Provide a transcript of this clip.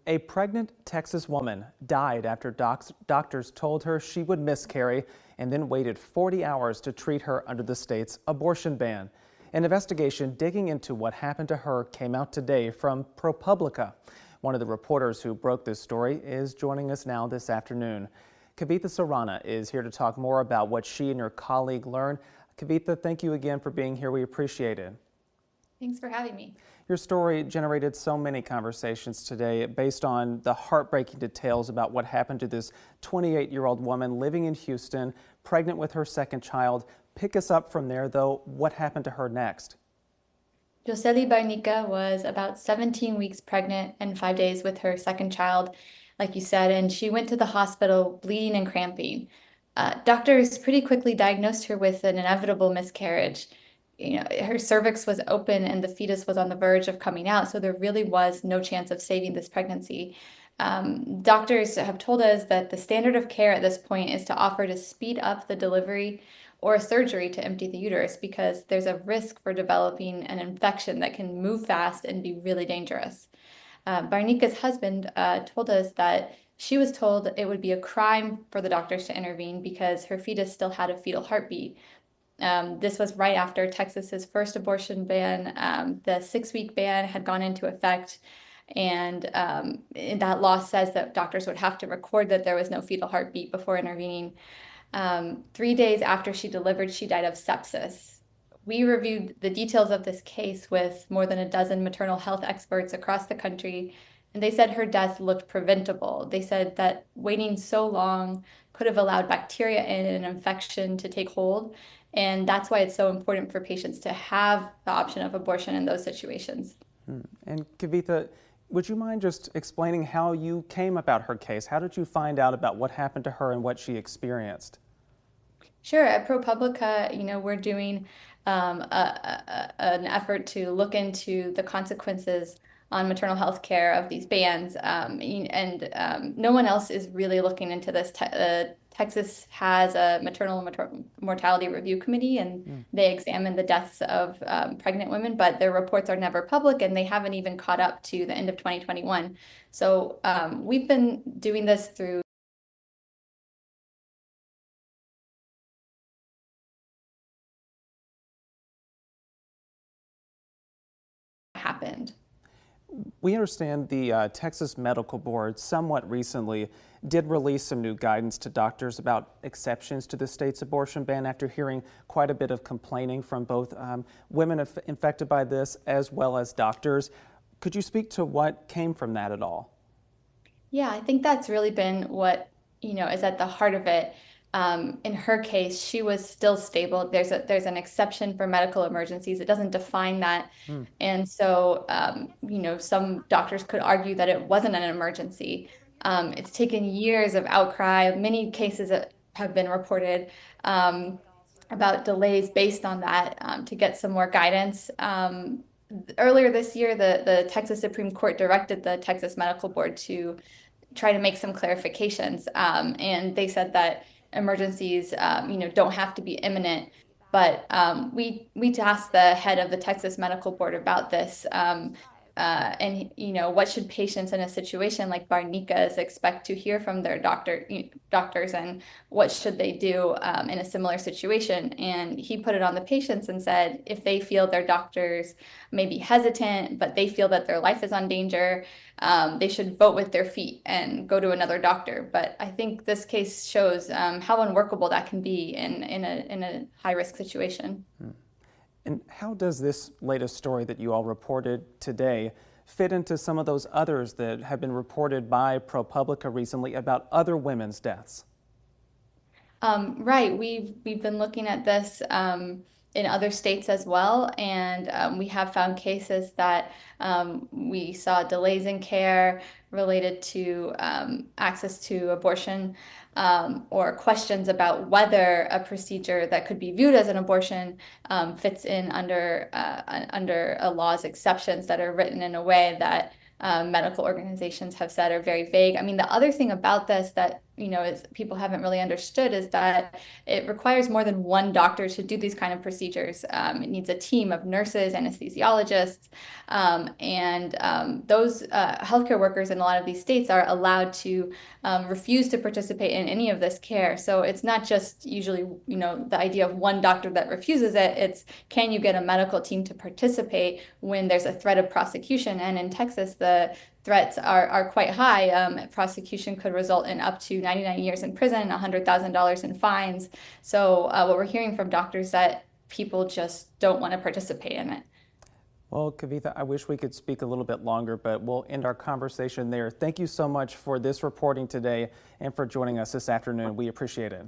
A pregnant Texas woman died after doctors told her she would miscarry and then waited 40 hours to treat her under the state's abortion ban. An investigation digging into what happened to her came out today from ProPublica. One of the reporters who broke this story is joining us now this afternoon. Kavitha Surana is here to talk more about what she and her colleague learned. Kavitha, thank you again for being here. We appreciate it. Thanks for having me. Your story generated so many conversations today based on the heartbreaking details about what happened to this 28-year-old woman living in Houston, pregnant with her second child. Pick us up from there, though. What happened to her next? Josely Barnica was about 17 weeks pregnant and 5 days with her second child, like you said, and she went to the hospital bleeding and cramping. Doctors pretty quickly diagnosed her with an inevitable miscarriage. Her cervix was open and the fetus was on the verge of coming out, so there really was no chance of saving this pregnancy. Doctors have told us that the standard of care at this point is to offer to speed up the delivery or a surgery to empty the uterus because there's a risk for developing an infection that can move fast and be really dangerous. Barnica's husband told us that she was told it would be a crime for the doctors to intervene because her fetus still had a fetal heartbeat. This was right after Texas's first abortion ban. The 6-week ban had gone into effect, and that law says that doctors would have to record that there was no fetal heartbeat before intervening. 3 days after she delivered, she died of sepsis. We reviewed the details of this case with more than a dozen maternal health experts across the country, and they said her death looked preventable. They said that waiting so long could have allowed bacteria and an infection to take hold, and that's why it's so important for patients to have the option of abortion in those situations. And Kavitha, would you mind just explaining how you came about her case? How did you find out about what happened to her and what she experienced? Sure. At ProPublica, we're doing an effort to look into the consequences on maternal health care of these bans, and no one else is really looking into this. Texas has a maternal mortality review committee, and they examine the deaths of pregnant women, but their reports are never public, and they haven't even caught up to the end of 2021. So we've been doing this through happened. We understand the Texas Medical Board somewhat recently did release some new guidance to doctors about exceptions to the state's abortion ban after hearing quite a bit of complaining from both women infected by this as well as doctors. Could you speak to what came from that at all? Yeah, I think that's really been what, is at the heart of it. In her case, she was still stable. There's an exception for medical emergencies. It doesn't define that. And so, some doctors could argue that it wasn't an emergency. It's taken years of outcry. Many cases have been reported about delays based on that to get some more guidance. Earlier this year, the Texas Supreme Court directed the Texas Medical Board to try to make some clarifications. And they said that emergencies, don't have to be imminent. But we asked the head of the Texas Medical Board about this. And what should patients in a situation like Barnica's expect to hear from their doctors, and what should they do in a similar situation? And he put it on the patients and said, if they feel their doctors may be hesitant, but they feel that their life is in danger, they should vote with their feet and go to another doctor. But I think this case shows how unworkable that can be in a high-risk situation. And how does this latest story that you all reported today fit into some of those others that have been reported by ProPublica recently about other women's deaths? Right. We've been looking at this in other states as well, and we have found cases that we saw delays in care related to access to abortion, or questions about whether a procedure that could be viewed as an abortion fits in under a law's exceptions that are written in a way that medical organizations have said are very vague. I mean, the other thing about this that people haven't really understood is that it requires more than one doctor to do these kind of procedures. It needs a team of nurses, anesthesiologists, and those healthcare workers in a lot of these states are allowed to refuse to participate in any of this care. So it's not just usually, the idea of one doctor that refuses it. It's, can you get a medical team to participate when there's a threat of prosecution? And in Texas, the threats are quite high. Prosecution could result in up to 99 years in prison and $100,000 in fines. So what we're hearing from doctors that people just don't want to participate in it. Well, Kavitha, I wish we could speak a little bit longer, but we'll end our conversation there. Thank you so much for this reporting today and for joining us this afternoon. We appreciate it.